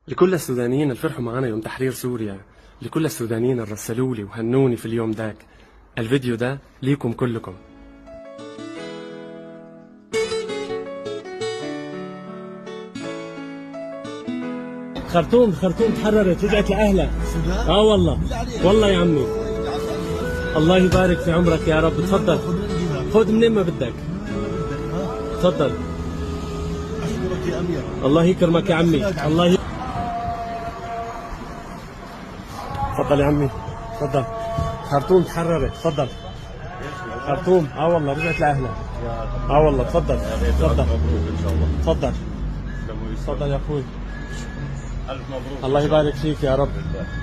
لكل السودانيين اللي فرحوا معنا يوم تحرير سوريا، لكل السودانيين اللي رسلوا لي وهنوني في اليوم داك، الفيديو ده ليكم كلكم. خرطوم تحررت، رجعت لأهلها. والله والله يا عمي، الله يبارك في عمرك يا رب. تفضل خذ منين ما بدك، تفضل. أشكرك يا أمير. الله يكرمك يا عمي، تفضل يا عمي، تفضل. خرطوم تحررت، تفضل. خرطوم والله رجعت لأهلها. والله تفضل تفضل. مبروك إن شاء الله. تفضل تفضل يا أخوي. ألف مبروك. الله يبارك فيك يا رب،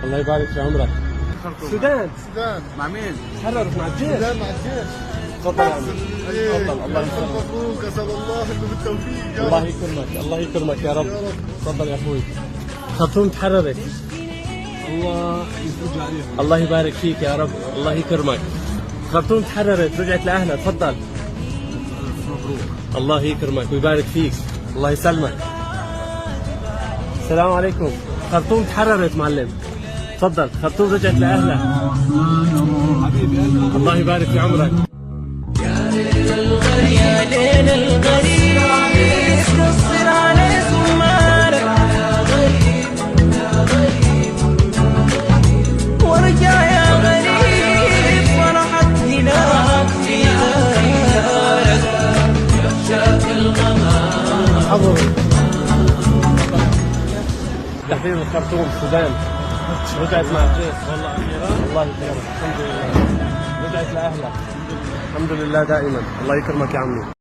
الله يبارك في عمرك. السودان مع مين؟ تحررت مع الجيش. السودان مع الجيش. تفضل يا عمي، تفضل. الله ألف يكرمك، مبروك، أسأل الله إنه بالتوفيق يا الله رب. يكرمك، الله يكرمك يا رب. تفضل يا أخوي. خرطوم تحررت، الله يفرج عليهم. الله يبارك فيك يا رب، الله يكرمك. خرطوم تحررت، رجعت لأهلها. تفضل. ألف مبروك. الله يكرمك ويبارك فيك، الله يسلمك. السلام عليكم. خرطوم تحررت معلم، تفضل. خرطوم رجعت لأهلها. حبيبي ألف الله يبارك في عمرك. يا ليل الغريب قصر على زمارك وارجع يا غريب فرحت هناك في دارك شاف الغمام. حضر تحرير الخرطوم السودان، رجعت مع الجيش. والله أخيرا الله يكرمك، الحمد لله رجعت لأهلها. الحمد لله دائما، الله يكرمك يا عمي.